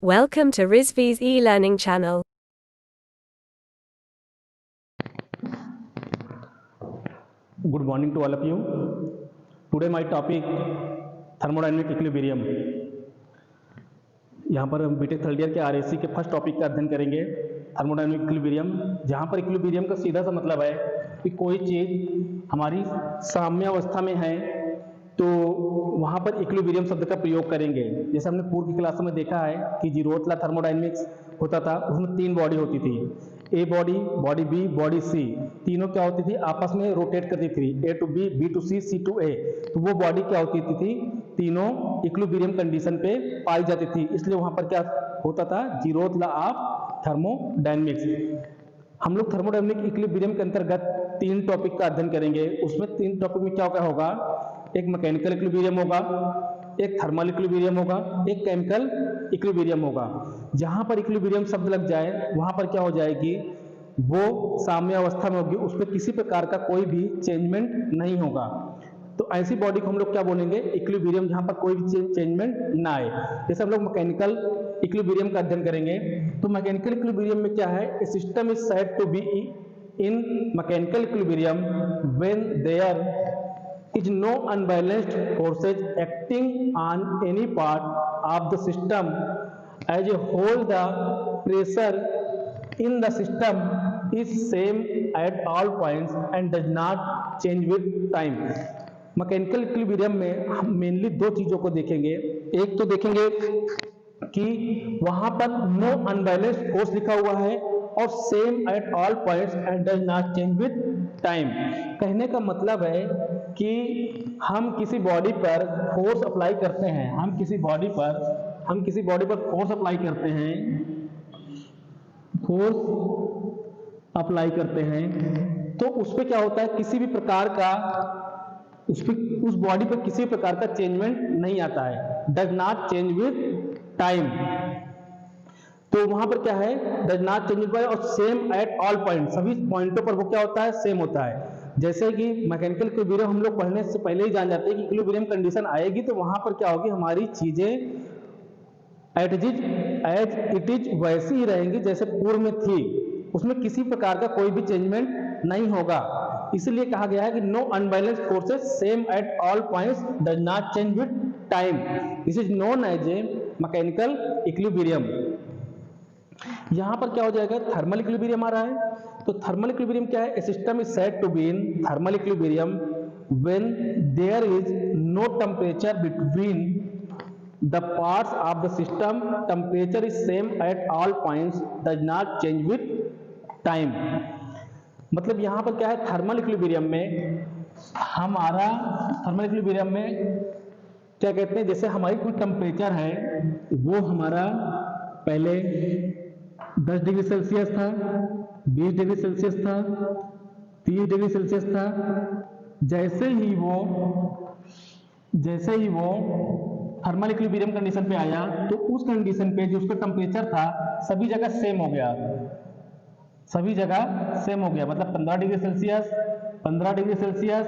Welcome to Rizvi's e-learning channel. Good morning to all of you. Today my topic thermodynamic equilibrium. यहाँ पर हम BTech third year के RAC के first topic का अध्ययन करेंगे, थर्मोडायनेमिक इक्विलिब्रियम। जहाँ पर इक्विलिब्रियम का सीधा सा मतलब है कि कोई चीज़ हमारी साम्यावस्था में है तो वहाँ पर इक्विलिब्रियम शब्द का प्रयोग करेंगे। जैसे हमने पूर्व की क्लासों में देखा है कि जीरोथला थर्मोडायनेमिक्स होता था, उसमें 3 बॉडी होती थी, A body, body B, body C. तीनों क्या होती थी, आपस में रोटेट करती थी, A to B, B to C, C to A. तो वो बॉडी क्या होती थी, तीनों इक्विलिब्रियम कंडीशन पे पाई जाती थी, इसलिए वहां पर क्या होता था, जीरोथ लॉ ऑफ थर्मोडायनेमिक्स। हम लोग थर्मोडायनेमिक इक्विलिब्रियम के अंतर्गत 3 टॉपिक का अध्ययन करेंगे। उसमें 3 टॉपिक में क्या क्या होगा, एक मैकेनिकल इक्विलिब्रियम होगा, एक थर्मल इक्विलिब्रियम होगा, एक केमिकल इक्विलिब्रियम होगा। जहां पर इक्विलिब्रियम शब्द लग जाए वहां पर क्या हो जाएगी, वो साम्यावस्था में होगी, उस पर किसी प्रकार का कोई भी चेंजमेंट नहीं होगा। तो ऐसी बॉडी को हम लोग क्या बोलेंगे, इक्विलिब्रियम, जहां पर कोई भी चेंजमेंट ना आए। जैसे हम लोग मैकेनिकल इक्विलिब्रियम का अध्ययन करेंगे तो मैकेनिकल इक्विलिब्रियम में क्या है, a system is said to be in mechanical equilibrium when there is no unbalanced forces acting on any part of the system as a whole. The pressure in the system is same at all points and does not change with time. Mechanical equilibrium में हम mainly 2 चीजों को देखेंगे। एक तो देखेंगे कि वहां पर नो अनबैलेंस्ड फोर्स लिखा हुआ है और same at all points and does not change with time. कहने का मतलब है कि हम किसी बॉडी पर फोर्स अप्लाई करते हैं, हम किसी बॉडी पर फोर्स अप्लाई करते हैं, तो उस पर क्या होता है, किसी भी प्रकार का उस बॉडी पर किसी प्रकार का चेंजमेंट नहीं आता है, does not change with time. तो वहां पर क्या है, डज नॉट चेंज विद, और सेम एट ऑल पॉइंट, सभी पॉइंटों पर वो क्या होता है, सेम होता है। जैसे कि मैकेनिकल इक्विलिब्रियम हम लोग पढ़ने से पहले ही जान जाते हैं कि इक्विलिब्रियम कंडीशन आएगी तो वहां पर क्या होगी, हमारी चीजें एज इट इज वैसी ही रहेंगी जैसे पूर्व में थी, उसमें किसी प्रकार का कोई भी चेंजमेंट नहीं होगा। इसलिए कहा गया है कि no unbalanced forces same at all points does not change with time. This is known as a mechanical equilibrium. यहां पर क्या हो जाएगा, थर्मल इक्विलिब्रियम आ रहा है। तो थर्मल इक्विलिब्रियम क्या है, a system is said to be in thermal equilibrium when there is no temperature between the parts of the system, temperature is same at all points, does not change with time. मतलब यहां पर क्या है, thermal equilibrium में क्या कहते हैं, जैसे हमारी कोई टेम्परेचर है वो हमारा पहले 10 डिग्री सेल्सियस था, 20 डिग्री सेल्सियस था, 30 डिग्री सेल्सियस था। जैसे ही वो थर्मल इक्विलिब्रियम कंडीशन पे आया तो उस कंडीशन पे जो उसका टेम्परेचर था सभी जगह सेम हो गया, मतलब 15 डिग्री सेल्सियस, 15 डिग्री सेल्सियस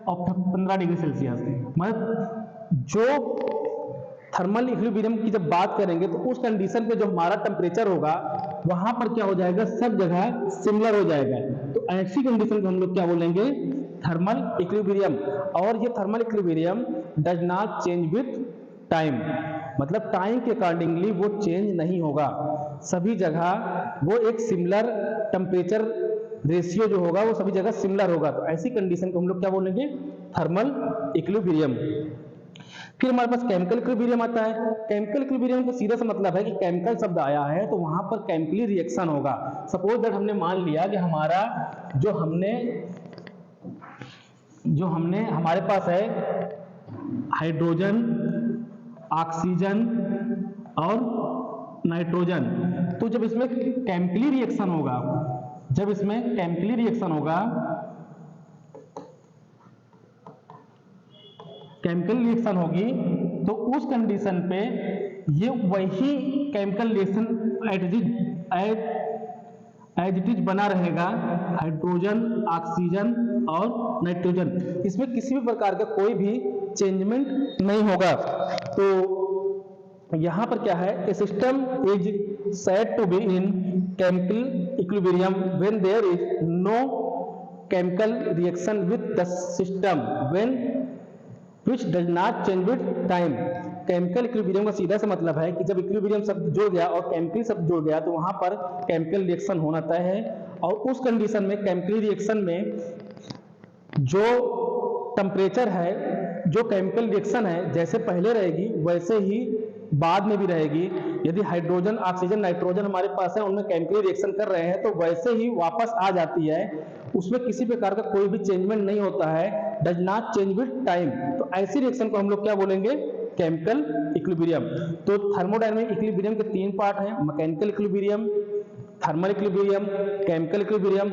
और 15 डिग्री सेल्सियस। मतलब जो थर्मल इक्विलिब्रियम की जब बात करेंगे तो उस कंडीशन पे जो हमारा टेम्परेचर होगा वहां पर क्या हो जाएगा, सब जगह सिमिलर हो जाएगा। तो ऐसी कंडीशन को हम लोग क्या बोलेंगे, थर्मल इक्विलिब्रियम। और ये thermal equilibrium does not change with time, मतलब टाइम के अकॉर्डिंगली वो चेंज नहीं होगा, सभी जगह वो एक सिमिलर टेम्परेचर रेशियो जो होगा वो सभी जगह सिमिलर होगा। तो ऐसी कंडीशन को हम लोग क्या बोलेंगे, थर्मल इक्विलिब्रियम। फिर हमारे पास केमिकल इक्विलिब्रियम आता है। केमिकल इक्विलिब्रियम का सीधा सा मतलब है कि केमिकल शब्द आया है तो वहां पर केमिकली रिएक्शन होगा। सपोज दैट हमने मान लिया कि हमारे पास है हाइड्रोजन, ऑक्सीजन और नाइट्रोजन। तो जब इसमें केमिकली रिएक्शन होगी तो उस कंडीशन पे ये वही chemical reaction as it is बना रहेगा, हाइड्रोजन, ऑक्सीजन और नाइट्रोजन। इसमें किसी भी प्रकार का कोई भी चेंजमेंट नहीं होगा। तो यहाँ पर क्या है, a system is said to be in chemical equilibrium when there is no chemical reaction with the system when which does not change with time। Chemical equilibrium का सीधा सा मतलब है कि जब इक्विलिब्रियम शब्द जुड़ गया और केमिकल शब्द जुड़ गया तो वहां पर केमिकल रिएक्शन होना तय है, और उस कंडीशन में केमिकल रिएक्शन में जो टेम्परेचर है, जो केमिकल रिएक्शन है जैसे पहले रहेगी वैसे ही बाद में भी रहेगी। यदि हाइड्रोजन, ऑक्सीजन, नाइट्रोजन हमारे पास है, उनमें केमिकल रिएक्शन कर रहे हैं तो वैसे ही वापस आ जाती है, उसमें किसी प्रकार का कोई भी चेंजमेंट नहीं होता है, does not change with time. तो ऐसी रिएक्शन को हम लोग क्या बोलेंगे, केमिकल इक्विलिब्रियम। तो थर्मोडायनामिक इक्विलिब्रियम के 3 पार्ट हैं, mechanical equilibrium, thermal equilibrium, chemical equilibrium.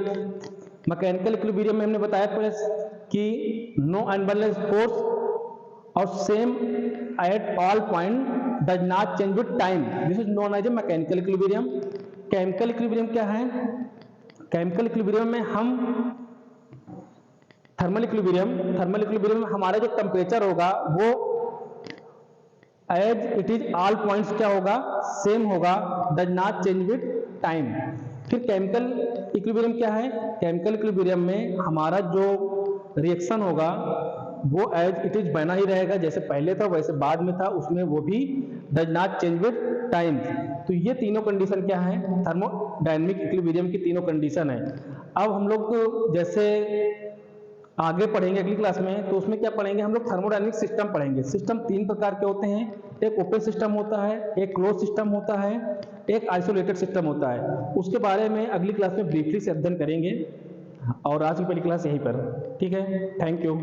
Mechanical equilibrium में हमने बताया कि नो अनबैलेंस फोर्स और same at all point does not change with time, this is known as a mechanical equilibrium. Chemical equilibrium क्या है, chemical equilibrium में हम thermal equilibrium में हमारा जो टेम्परेचर होगा वो as it is all points क्या होगा, सेम होगा, does not change with time. फिर केमिकल इक्विलिब्रियम क्या है, केमिकल इक्विलिब्रियम में हमारा जो रिएक्शन होगा वो एज इट इज बना ही रहेगा, जैसे पहले था वैसे बाद में था, उसमें वो भी does not change with time. तो ये तीनों कंडीशन क्या है, थर्मोडायनामिक इक्विलिब्रियम की तीनों कंडीशन है। अब हम लोग जैसे आगे पढ़ेंगे अगली क्लास में, तो उसमें क्या पढ़ेंगे हम लोग, थर्मोडायनामिक सिस्टम पढ़ेंगे। सिस्टम 3 प्रकार के होते हैं, एक ओपन सिस्टम होता है, एक क्लोज सिस्टम होता है, एक आइसोलेटेड सिस्टम होता है। उसके बारे में अगली क्लास में ब्रीफली से अध्ययन करेंगे, और आज की पहली क्लास यहीं पर, ठीक है, थैंक यू।